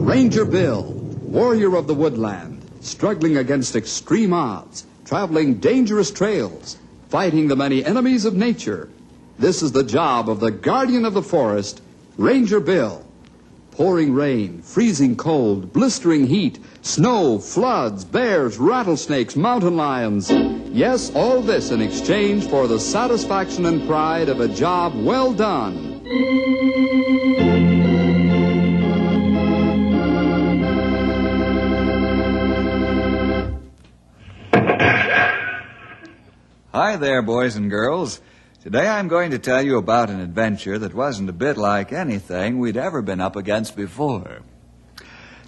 Ranger Bill, warrior of the woodland, struggling against extreme odds, traveling dangerous trails, fighting the many enemies of nature. This is the job of the guardian of the forest, Ranger Bill. Pouring rain, freezing cold, blistering heat, snow, floods, bears, rattlesnakes, mountain lions. Yes, all this in exchange for the satisfaction and pride of a job well done. Hi there, boys and girls. Today I'm going to tell you about an adventure that wasn't a bit like anything we'd ever been up against before.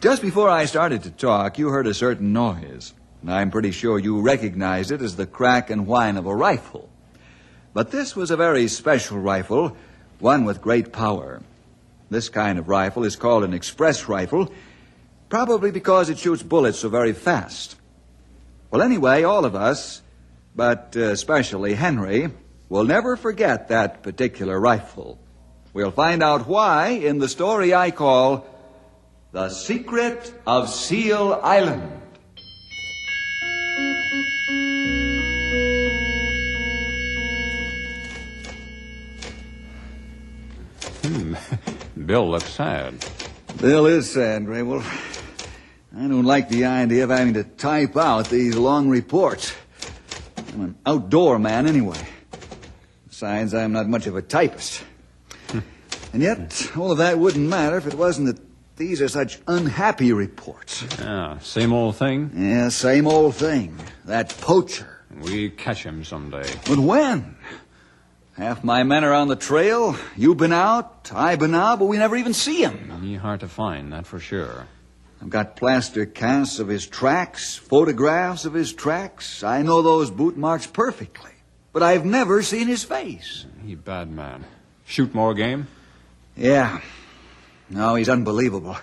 Just before I started to talk, you heard a certain noise, and I'm pretty sure you recognized it as the crack and whine of a rifle. But this was a very special rifle, one with great power. This kind of rifle is called an express rifle, probably because it shoots bullets so very fast. Well, anyway, all of us, but especially Henry, will never forget that particular rifle. We'll find out why in the story I call The Secret of Seal Island. Bill looks sad. Bill is sad, Grey Wolf. I don't like the idea of having to type out these long reports. I'm an outdoor man anyway. Besides, I'm not much of a typist. And yet, all of that wouldn't matter if it wasn't that these are such unhappy reports. Yeah, same old thing? Yeah, same old thing. That poacher. We catch him someday. But when? Half my men are on the trail. You've been out, I've been out, but we never even see him. He's hard to find, that for sure. I've got plaster casts of his tracks, photographs of his tracks. I know those boot marks perfectly. But I've never seen his face. He bad man. Shoot more game? Yeah. No, he's unbelievable.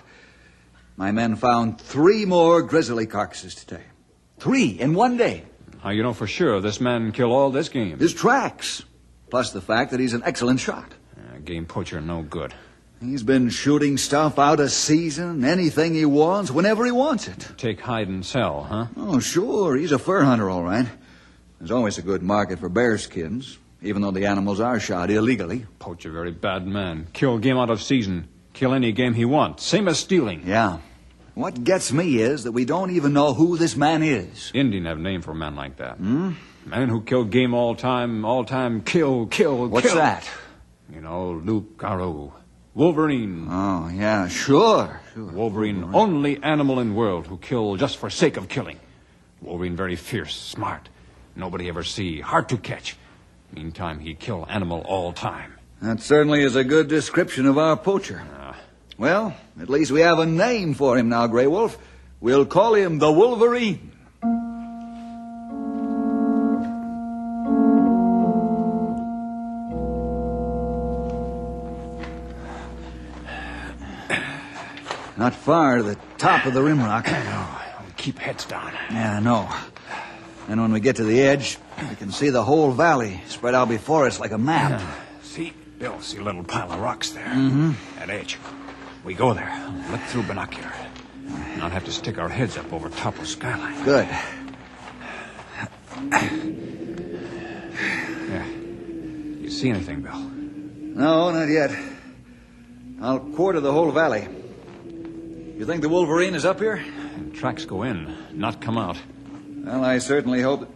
My men found 3 more grizzly carcasses today. 3 in one day. How you know for sure this man kill all this game? His tracks. Plus the fact that he's an excellent shot. Game poacher no good. He's been shooting stuff out of season, anything he wants, whenever he wants it. Take hide and sell, huh? Oh, sure. He's a fur hunter, all right. There's always a good market for bear skins, even though the animals are shot illegally. Poacher very bad man. Kill game out of season. Kill any game he wants. Same as stealing. Yeah. What gets me is that we don't even know who this man is. Indian have name for a man like that. Man who kill game all time, kill. What's that? You know, Luke Garou. Wolverine. Oh, yeah, sure. Wolverine, only animal in world who kill just for sake of killing. Wolverine very fierce, smart. Nobody ever see, hard to catch. Meantime, he kill animal all time. That certainly is a good description of our poacher. Well, at least we have a name for him now, Grey Wolf. We'll call him the Wolverine. Not far to the top of the rim rock. I know. We keep heads down. Yeah, I know. And when we get to the edge, we can see the whole valley spread out before us like a map. Yeah. See, Bill, see a little pile of rocks there. Mm-hmm. That edge. We go there, look through binocular. Not have to stick our heads up over top of skyline. Good. Yeah. You see anything, Bill? No, not yet. I'll quarter the whole valley. You think the Wolverine is up here? And tracks go in, not come out. Well, I certainly hope...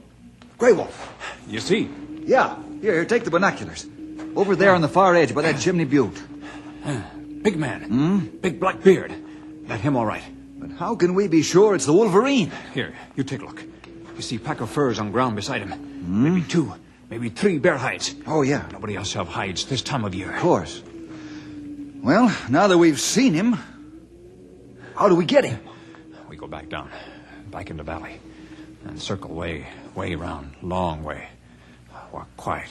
Grey Wolf! You see? Yeah. Here, take the binoculars. Over there on the far edge by that chimney butte. Big man. Big black beard. That him all right. But how can we be sure it's the Wolverine? Here, you take a look. You see pack of furs on ground beside him. Maybe 2, maybe 3 bear hides. Oh, yeah. Nobody else have hides this time of year. Of course. Well, now that we've seen him, how do we get him? We go back down, back in the valley, and circle way around, long way. Walk quiet.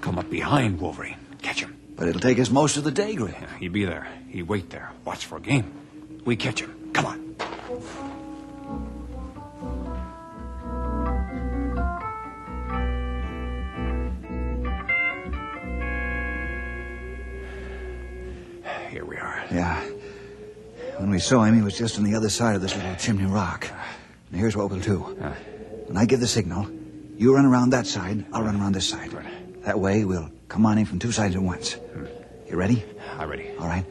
Come up behind Wolverine. Catch him. But it'll take us most of the day, Grey. Yeah, he be there. He wait there. Watch for game. We catch him. Come on. Here we are. Yeah. When we saw him, he was just on the other side of this little chimney rock. Now, here's what we'll do. When I give the signal, you run around that side, I'll run around this side. That way, we'll come on him from two sides at once. You ready? I'm ready. All right.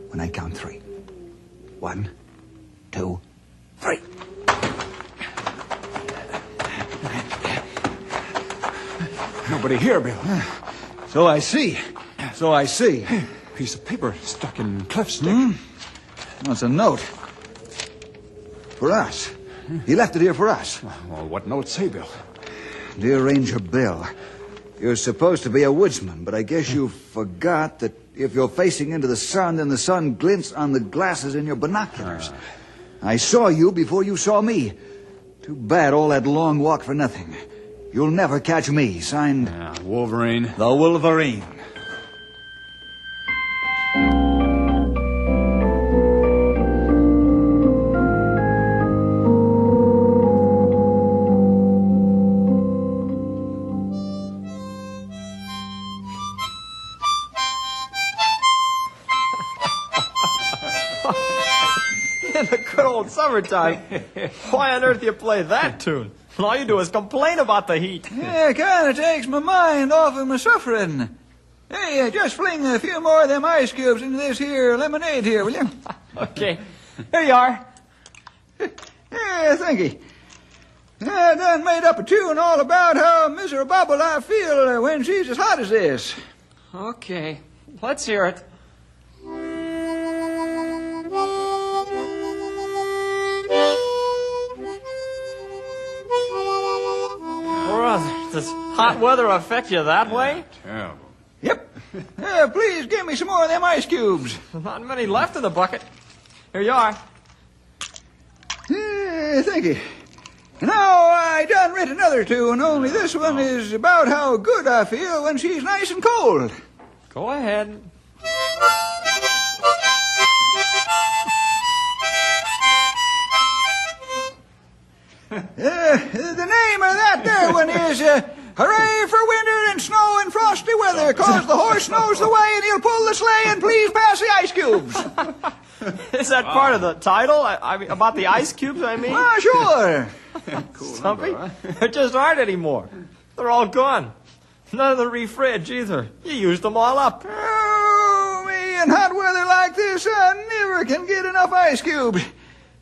When I count 3. 1, 2, 3. Nobody here, Bill. So I see. Piece of paper stuck in Cliff's stick. Well, it's a note. For us. He left it here for us. Well, what note say, Bill? Dear Ranger Bill, you're supposed to be a woodsman, but I guess you forgot that if you're facing into the sun, then the sun glints on the glasses in your binoculars. I saw you before you saw me. Too bad all that long walk for nothing. You'll never catch me. Signed... Wolverine. The Wolverine. In the good old summertime. Why on earth do you play that tune? All you do is complain about the heat. Yeah, it kind of takes my mind off of my suffering. Hey, just fling a few more of them ice cubes into this here lemonade here, will you? Okay, here you are. Yeah, thank you. I done made up a tune all about how miserable I feel when she's as hot as this. Okay, let's hear it. Brother, does hot weather affect you that way? Terrible. Yep. Please give me some more of them ice cubes. Not many left in the bucket. Here you are. Thank you. Now, I done writ another tune, only this one is about how good I feel when she's nice and cold. Go ahead. The name of that there one is Hooray for Winter and Snow and Frosty Weather, 'cause the horse knows the way and he'll pull the sleigh and please pass the ice cubes. Is that part of the title? I mean, about the ice cubes, I mean? Sure. Stumpy? There just aren't anymore. They're all gone. None of the refridge either. You used them all up. Oh, me, in hot weather like this, I never can get enough ice cubes.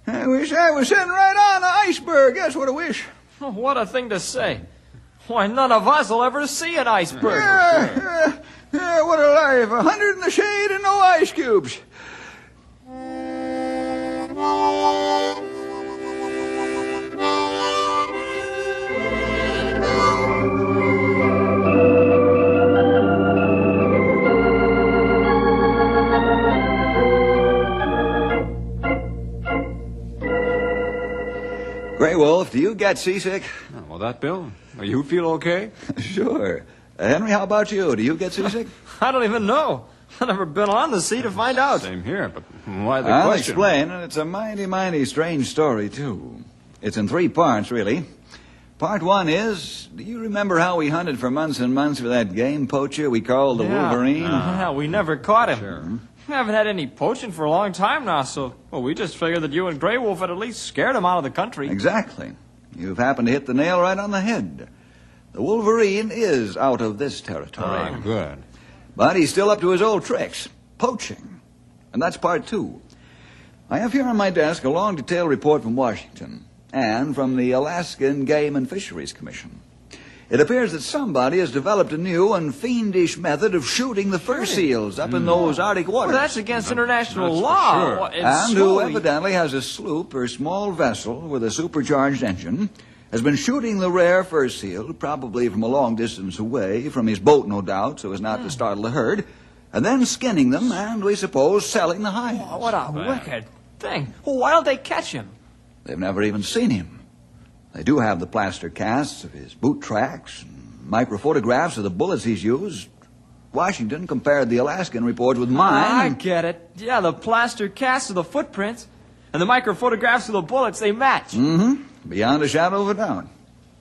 I wish I was sitting right on an iceberg. That's what I wish. Oh, what a thing to say. Why, none of us will ever see an iceberg. What a life. 100 in the shade and no ice cubes. Grey Wolf, do you get seasick? Well, that, Bill? You feel okay? Sure. Henry, how about you? Do you get seasick? I don't even know. I've never been on the sea to find out. Same here, but why the I'll question? explain, and it's a mighty strange story, too. It's in 3 parts, really. Part 1 is, do you remember how we hunted for months and months for that game poacher we called the Wolverine? Yeah, we never caught him. Sure. We haven't had any poaching for a long time now, so we just figured that you and Grey Wolf had at least scared him out of the country. Exactly. You've happened to hit the nail right on the head. The Wolverine is out of this territory. Good. But he's still up to his old tricks, poaching. And that's part 2. I have here on my desk a long, detailed report from Washington and from the Alaskan Game and Fisheries Commission. It appears that somebody has developed a new and fiendish method of shooting the fur seals up in those Arctic waters. Well, that's against international that's for law. sure. Well, it's And who slowly- evidently has a sloop or small vessel with a supercharged engine, has been shooting the rare fur seal, probably from a long distance away, from his boat, no doubt, so as not to startle the herd, and then skinning them and, we suppose, selling the hides. Oh, what a wicked thing. Well, why don't they catch him? They've never even seen him. They do have the plaster casts of his boot tracks and microphotographs of the bullets he's used. Washington compared the Alaskan reports with mine. I get it. Yeah, the plaster casts of the footprints and the microphotographs of the bullets, they match. Beyond a shadow of a doubt.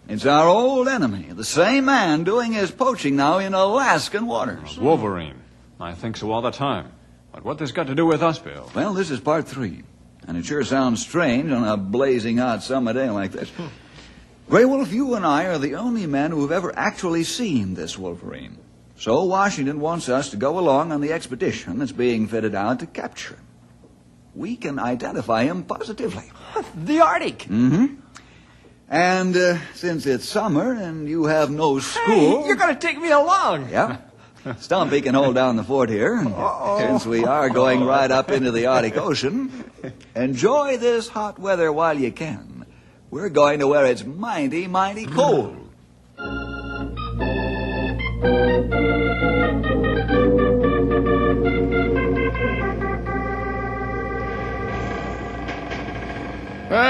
It's our old enemy, the same man doing his poaching now in Alaskan waters. Wolverine. I think so all the time. But what this got to do with us, Bill? Well, this is part 3. And it sure sounds strange on a blazing hot summer day like this. Grey Wolf, you and I are the only men who have ever actually seen this wolverine. So Washington wants us to go along on the expedition that's being fitted out to capture him. We can identify him positively. The Arctic. Mm-hmm. And since it's summer and you have no school... Hey, you're going to take me along. Yeah. Stumpy can hold down the fort here. Since we are going right up into the Arctic Ocean, enjoy this hot weather while you can. We're going to where it's mighty, mighty cold.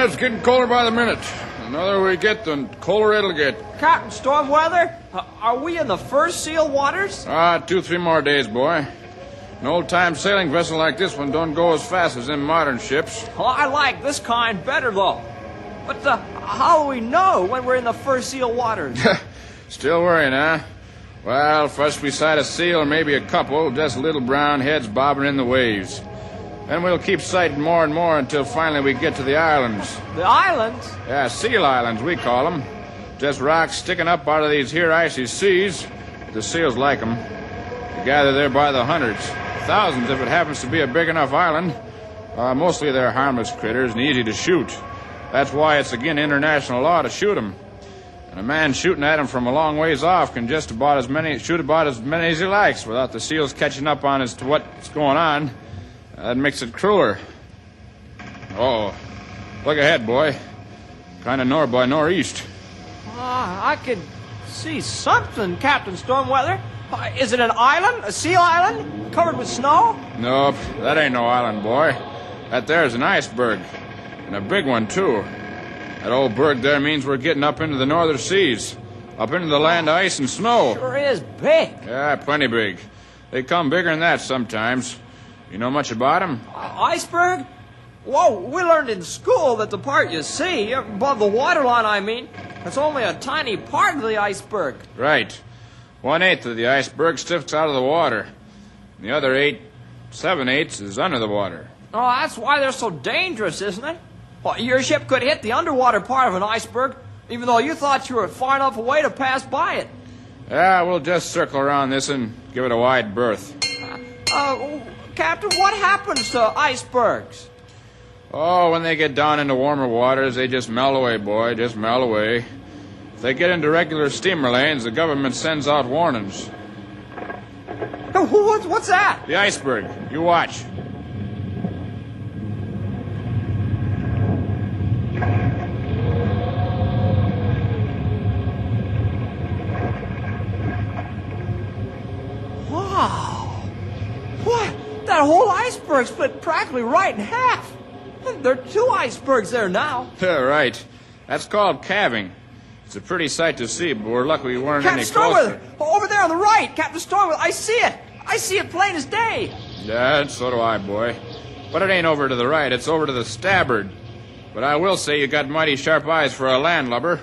It's getting colder by the minute. The farther we get, the colder it'll get. Captain Stormweather, are we in the first seal waters? 2-3 more days, boy. An old-time sailing vessel like this one don't go as fast as them modern ships. Oh, I like this kind better, though. But how do we know when we're in the first seal waters? Still worrying, huh? Well, first we sight a seal, maybe a couple, just little brown heads bobbing in the waves. Then we'll keep sighting more and more until finally we get to the islands. The islands? Yeah, seal islands, we call them. Just rocks sticking up out of these here icy seas. The seals like them. They gather there by the hundreds. Thousands if it happens to be a big enough island. Mostly they're harmless critters and easy to shoot. That's why it's against international law to shoot them. And a man shooting at them from a long ways off can shoot about as many as he likes without the seals catching up on as to what's going on. That makes it crueler. Oh, look ahead, boy. Kind of north by northeast. I can see something, Captain Stormweather. Is it an island? A seal island? Covered with snow? Nope, that ain't no island, boy. That there's an iceberg. And a big one, too. That old berg there means we're getting up into the northern seas. Up into the land of ice and snow. Sure is big. Yeah, plenty big. They come bigger than that sometimes. You know much about them? Iceberg? Whoa, we learned in school that the part you see, above the waterline, I mean, that's only a tiny part of the iceberg. Right. 1/8 of the iceberg sticks out of the water. And the other 7/8 is under the water. Oh, that's why they're so dangerous, isn't it? Well, your ship could hit the underwater part of an iceberg, even though you thought you were far enough away to pass by it. Yeah, we'll just circle around this and give it a wide berth. Captain, what happens to icebergs? Oh, when they get down into warmer waters, they just melt away, boy, just melt away. If they get into regular steamer lanes, the government sends out warnings. What's that? The iceberg. You watch. Wow. What? That whole iceberg split practically right in half. There are 2 icebergs there now. Yeah, right. That's called calving. It's a pretty sight to see, but we're lucky we weren't any Captain closer. Stormweather, over there on the right. Captain Stormweather, I see it. I see it plain as day. Yeah, so do I, boy. But it ain't over to the right. It's over to the starboard. But I will say you got mighty sharp eyes for a landlubber.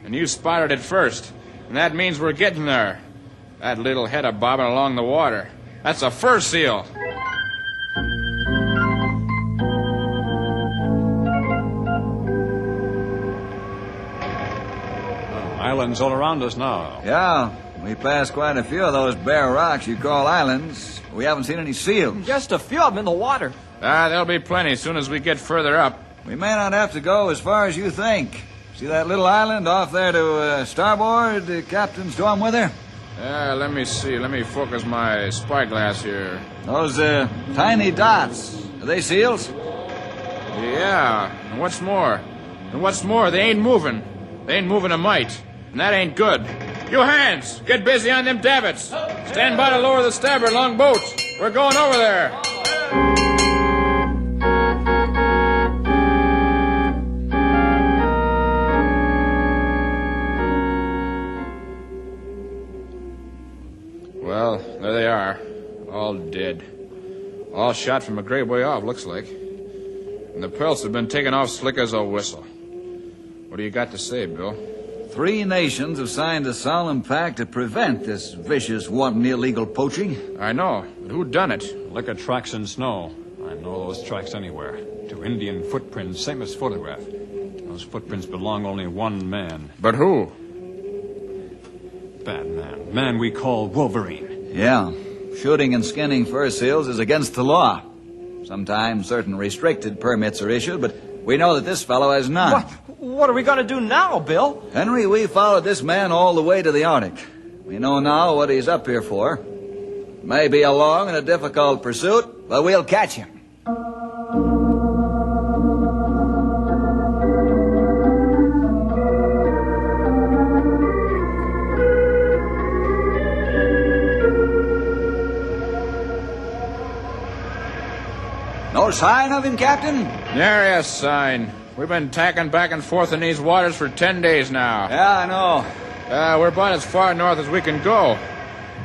And you spotted it first. And that means we're getting there. That little head of bobbing along the water. That's a fur seal. Islands all around us now. Yeah, we passed quite a few of those bare rocks you call islands. We haven't seen any seals. Just a few of them in the water. There'll be plenty as soon as we get further up. We may not have to go as far as you think. See that little island off there to starboard, Captain Stormweather? Yeah, let me see. Let me focus my spyglass here. Those tiny dots, are they seals? Yeah, and what's more? They ain't moving. They ain't moving a mite. And that ain't good. You hands, get busy on them davits. Stand by to lower the starboard long boat. We're going over there. Well, there they are. All dead. All shot from a great way off, looks like. And the pelts have been taken off slick as a whistle. What do you got to say, Bill? 3 nations have signed a solemn pact to prevent this vicious, wanton, illegal poaching. I know, but who done it? Look at tracks in snow. I know those tracks anywhere. to Indian footprints, same as photograph. Those footprints belong only one man. But who? Bad man. Man we call Wolverine. Yeah. Shooting and skinning fur seals is against the law. Sometimes certain restricted permits are issued, but we know that this fellow has none. What are we going to do now, Bill? Henry, we followed this man all the way to the Arctic. We know now what he's up here for. May be a long and a difficult pursuit, but we'll catch him. No sign of him, Captain? Nary a sign. We've been tacking back and forth in these waters for 10 days now. Yeah, I know. We're about as far north as we can go.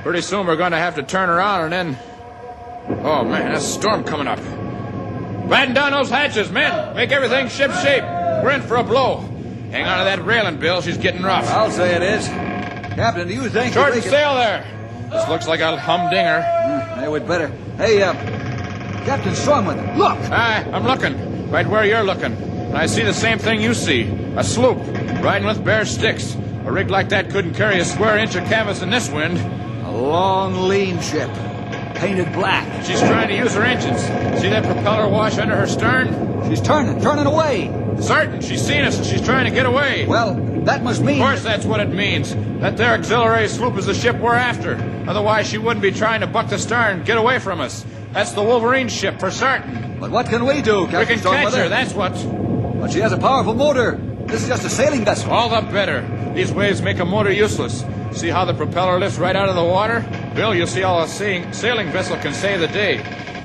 Pretty soon we're going to have to turn around and then... Oh, man, there's a storm coming up. Batten down those hatches, men. Make everything ship-shape. We're in for a blow. Hang on to that railing, Bill. She's getting rough. I'll say it is. Captain, do you think... Shorten sail there. This looks like a humdinger. Hey, we'd better... Hey, Captain Strongman, look! I'm looking. Right where you're looking. And I see the same thing you see. A sloop, riding with bare sticks. A rig like that couldn't carry a square inch of canvas in this wind. A long, lean ship. Painted black. She's trying to use her engines. See that propeller wash under her stern? She's turning away. Certain. She's seen us and she's trying to get away. Well, that must mean... Of course that's what it means. That there auxiliary sloop is the ship we're after. Otherwise she wouldn't be trying to buck the stern and get away from us. That's the Wolverine ship for certain. But what can we do, Captain We can catch Strongweather? her, that's what. But she has a powerful motor. This is just a sailing vessel. All the better. These waves make a motor useless. See how the propeller lifts right out of the water? Bill, you'll see all a sailing vessel can save the day.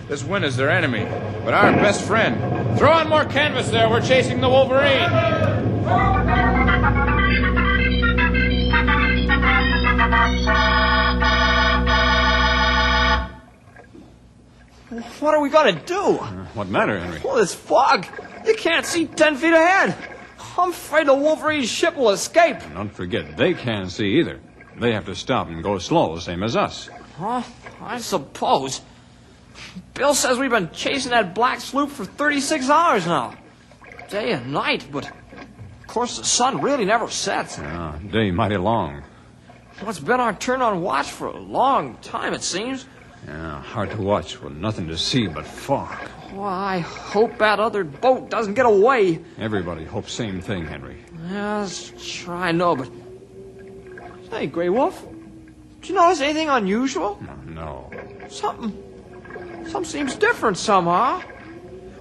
This wind is their enemy, but our best friend. Throw on more canvas there. We're chasing the Wolverine. What are we going to do? What matter, Henry? Well, this fog. You can't see 10 feet ahead. I'm afraid the Wolverine's ship will escape. Don't forget, they can't see either. They have to stop and go slow, same as us. Huh? I suppose. Bill says we've been chasing that black sloop for 36 hours now. Day and night, but of course the sun really never sets. Yeah, day mighty long. Well, it's been our turn on watch for a long time, it seems. Yeah, hard to watch with nothing to see but fog. Well, I hope that other boat doesn't get away. Everybody hopes same thing, Henry. Yes, sure I know, but... Hey, Grey Wolf, did you notice anything unusual? No. Something seems different somehow.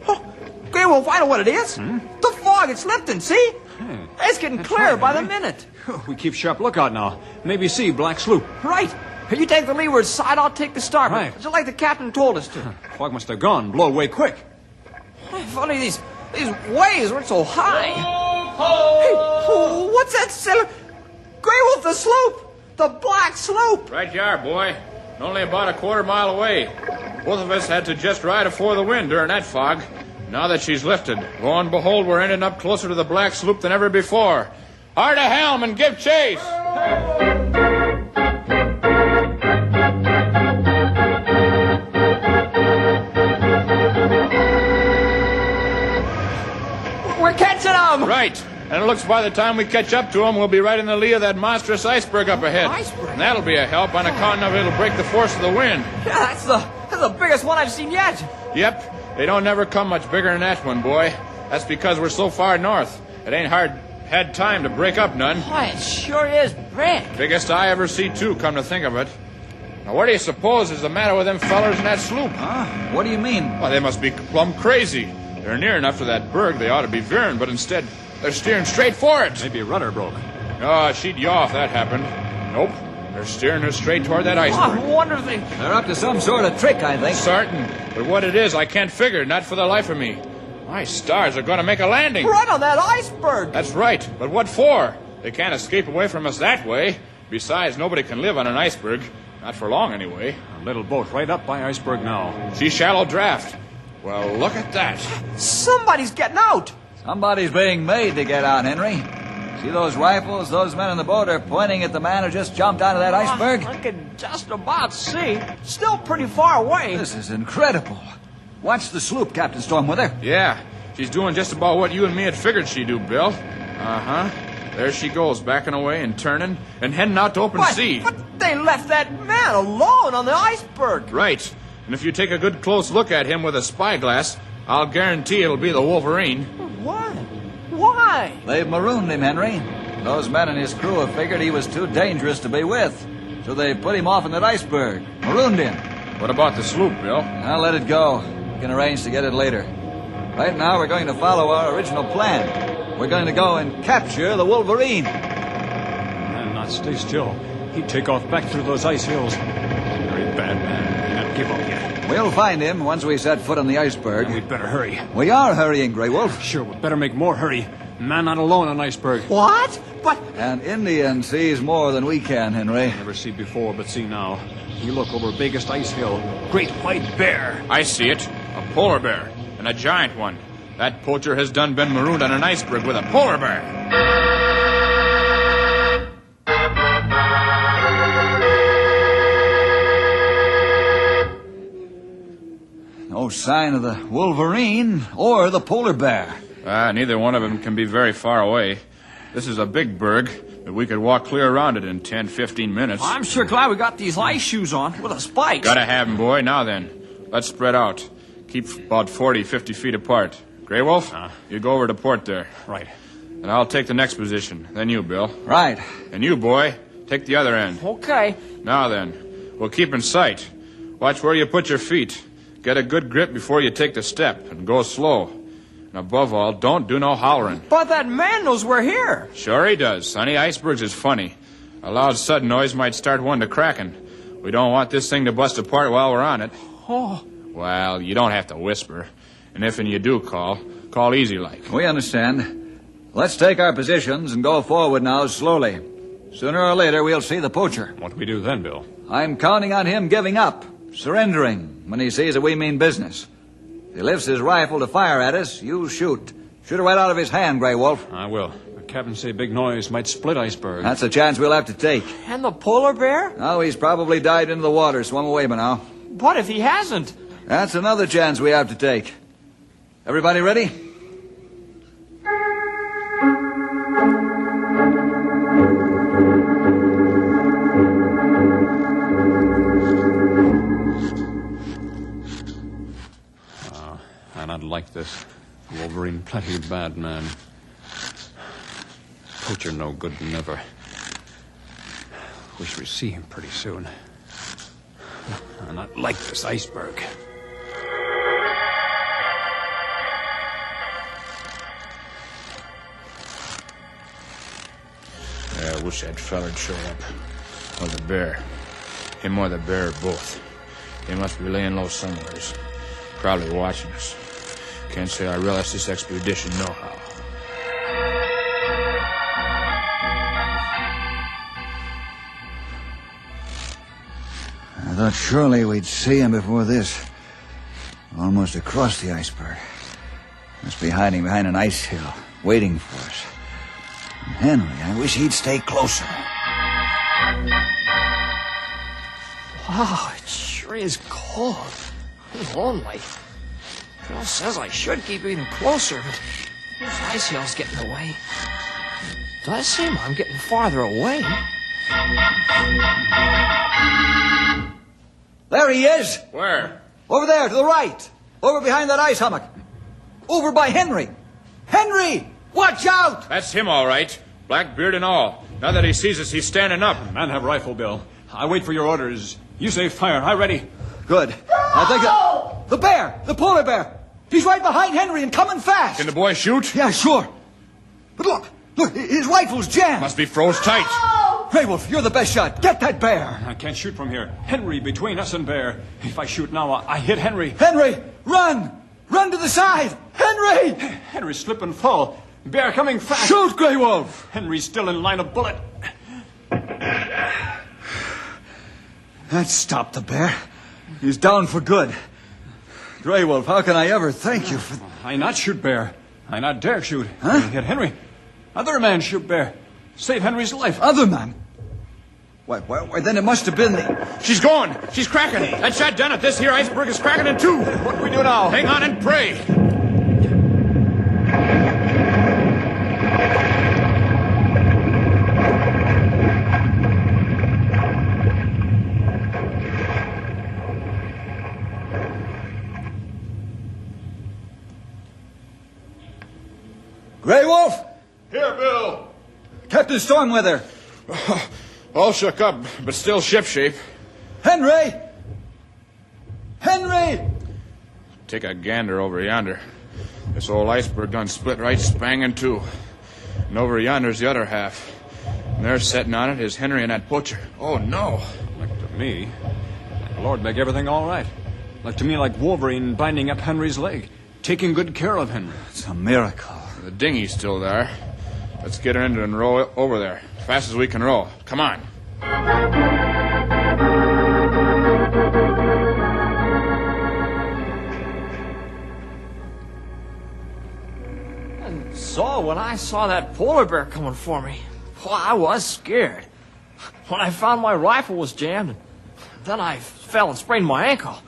Oh, Grey Wolf, I know what it is. The fog, it's lifting, see? Hey, It's getting clearer by the minute. We keep sharp lookout now. Maybe see black sloop. Right. You take the leeward side, I'll take the starboard. Right. Just like the captain told us to. Fog must have gone. Blow away quick. Funny, these waves weren't so high. Hey, what's that sailor? Grey Wolf, the sloop! The black sloop! Right you are, boy. Only about a quarter mile away. Both of us had to just ride afore the wind during that fog. Now that she's lifted, lo and behold, we're ending up closer to the black sloop than ever before. Hard a helm and give chase! We're catching them! Right. And it looks by the time we catch up to them, we'll be right in the lee of that monstrous iceberg up ahead. Iceberg? And that'll be a help on account of it'll break the force of the wind. Yeah, that's the biggest one I've seen yet. Yep. They don't never come much bigger than that one, boy. That's because we're so far north. It ain't had time to break up none. Boy, it sure is big. Biggest I ever see, too, come to think of it. Now, what do you suppose is the matter with them fellers in that sloop? Huh? What do you mean? Well, they must be plumb crazy. They're near enough to that berg they ought to be veering, but instead they're steering straight for it. Maybe a rudder broke. Oh, she'd yaw if that happened. Nope. They're steering her straight toward that iceberg. I wonder if they... They're up to some sort of trick, I think. Certain. But what it is, I can't figure, not for the life of me. My stars, they're going to make a landing. Right on that iceberg. That's right. But what for? They can't escape away from us that way. Besides, nobody can live on an iceberg. Not for long, anyway. A little boat right up by iceberg now. She's shallow draft. Well, look at that. Somebody's getting out. Somebody's being made to get out, Henry. See those rifles? Those men in the boat are pointing at the man who just jumped out of that iceberg. I can just about see. Still pretty far away. This is incredible. Watch the sloop, Captain Stormweather. Yeah, she's doing just about what you and me had figured she'd do, Bill. Uh-huh. There she goes, backing away and turning and heading out to open sea. But they left that man alone on the iceberg. Right. And if you take a good close look at him with a spyglass, I'll guarantee it'll be the Wolverine. Why? Why? They've marooned him, Henry. Those men and his crew have figured he was too dangerous to be with. So they put him off in that iceberg. Marooned him. What about the sloop, Bill? I'll let it go. We can arrange to get it later. Right now, we're going to follow our original plan. We're going to go and capture the Wolverine. Man, not stay still. He'd take off back through those ice hills. Very bad man. Not give up yet. We'll find him once we set foot on the iceberg. And we'd better hurry. We are hurrying, Grey Wolf. Sure, we'd better make more hurry. Man not alone on iceberg. What? But An Indian sees more than we can, Henry. Never see before, but see now. You look over biggest ice hill. Great white bear. I see it. A polar bear. And a giant one. That poacher has done been marooned on an iceberg with a polar bear. No sign of the Wolverine or the polar bear. Neither one of them can be very far away. This is a big berg, but we could walk clear around it in 10, 15 minutes. I'm sure glad we got these ice shoes on with a spike. Gotta have 'em, boy. Now then, let's spread out. Keep about 40, 50 feet apart. Grey Wolf, you go over to port there. Right. And I'll take the next position. Then you, Bill. Right. And you, boy, take the other end. Okay. Now then, we'll keep in sight. Watch where you put your feet. Get a good grip before you take the step, and go slow. And above all, don't do no hollering. But that man knows we're here. Sure he does, sonny. Icebergs is funny. A loud sudden noise might start one to cracking. We don't want this thing to bust apart while we're on it. Oh. Well, you don't have to whisper. And if and you do call easy like. We understand. Let's take our positions and go forward now slowly. Sooner or later, we'll see the poacher. What do we do then, Bill? I'm counting on him giving up, surrendering, when he sees that we mean business. If he lifts his rifle to fire at us, you shoot. Shoot it right out of his hand, Grey Wolf. I will. The captain say big noise might split iceberg. That's a chance we'll have to take. And the polar bear? Now he's probably dived into the water, swum away by now. What if he hasn't? That's another chance we have to take. Everybody ready? I not like this. Wolverine plenty bad man. Poacher no good never. Wish we see him pretty soon. I not like this iceberg. I wish that feller'd show up. Or the bear. Him or the bear, both. They must be laying low somewheres. Probably watching us. Can't say I relish this expedition nohow. I thought surely we'd see him before this. Almost across the iceberg. Must be hiding behind an ice hill, waiting for us. And Henry, I wish he'd stay closer. Wow, it sure is cold. I'm lonely. Bill says I should keep even closer, but those ice hills get in the way. It does seem I'm getting farther away. There he is! Where? Over there, to the right. Over behind that ice hummock. Over by Henry. Henry! Watch out! That's him, all right. Black beard and all. Now that he sees us, he's standing up. Man have rifle, Bill. I wait for your orders. You say fire. I ready. Good. I think the bear! The polar bear! He's right behind Henry and coming fast! Can the boy shoot? Yeah, sure. But look, his rifle's jammed. Must be froze tight. Grey Wolf, you're the best shot. Get that bear. I can't shoot from here. Henry between us and bear. If I shoot now, I hit Henry. Henry, run! Run to the side! Henry! Henry slip and fall. Bear coming fast. Shoot, Grey Wolf! Henry's still in line of bullet. That stopped the bear. He's down for good. Grey Wolf, how can I ever thank you for... I not shoot bear. I not dare shoot. Huh? Hit Henry. Other man shoot bear. Save Henry's life. Other man? Why, then it must have been the... She's going. She's cracking. That shot down at this here iceberg is cracking in two. What do we do now? Hang on and pray. Grey Wolf! Here, Bill. Captain Stormweather! All shook up, but still shipshape. Henry! Henry! Take a gander over yonder. This old iceberg done split right spang in two. And over yonder's the other half. And there sitting on it is Henry and that butcher. Oh, no. Look to me, the Lord make everything all right. Look to me like Wolverine binding up Henry's leg, taking good care of Henry. It's a miracle. The dinghy's still there. Let's get her into and row over there. As fast as we can row. Come on. And so when I saw that polar bear coming for me, well, I was scared. When I found my rifle was jammed, then I fell and sprained my ankle.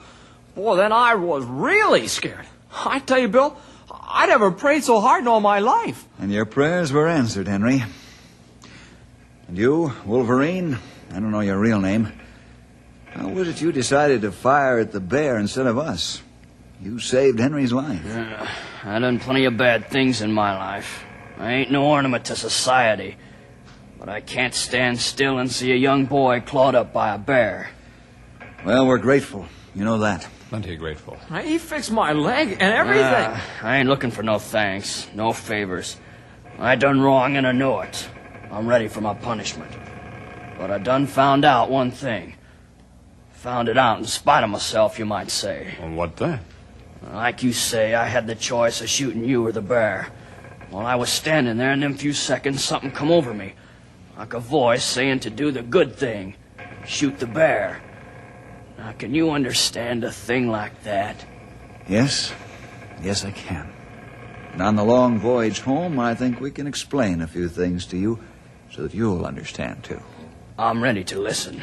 Boy, then I was really scared. I tell you, Bill, I never prayed so hard in all my life. And your prayers were answered, Henry. And you, Wolverine, I don't know your real name. How was it you decided to fire at the bear instead of us? You saved Henry's life. I done plenty of bad things in my life. I ain't no ornament to society. But I can't stand still and see a young boy clawed up by a bear. Well, we're grateful. You know that. Plenty grateful. He fixed my leg and everything. I ain't looking for no thanks, no favors. I done wrong and I know it. I'm ready for my punishment. But I done found out one thing. Found it out in spite of myself, you might say. Well, what then? Like you say, I had the choice of shooting you or the bear. While I was standing there in them few seconds, something come over me. Like a voice saying to do the good thing. Shoot the bear. Now, can you understand a thing like that? Yes. Yes, I can. And on the long voyage home, I think we can explain a few things to you so that you'll understand, too. I'm ready to listen.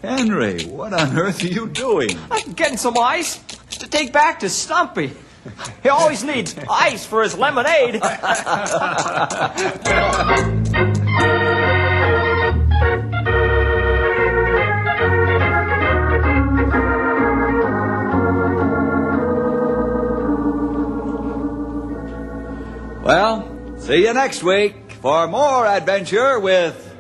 Henry, what on earth are you doing? I'm getting some ice to take back to Stumpy. He always needs ice for his lemonade. Well, see you next week for more adventure with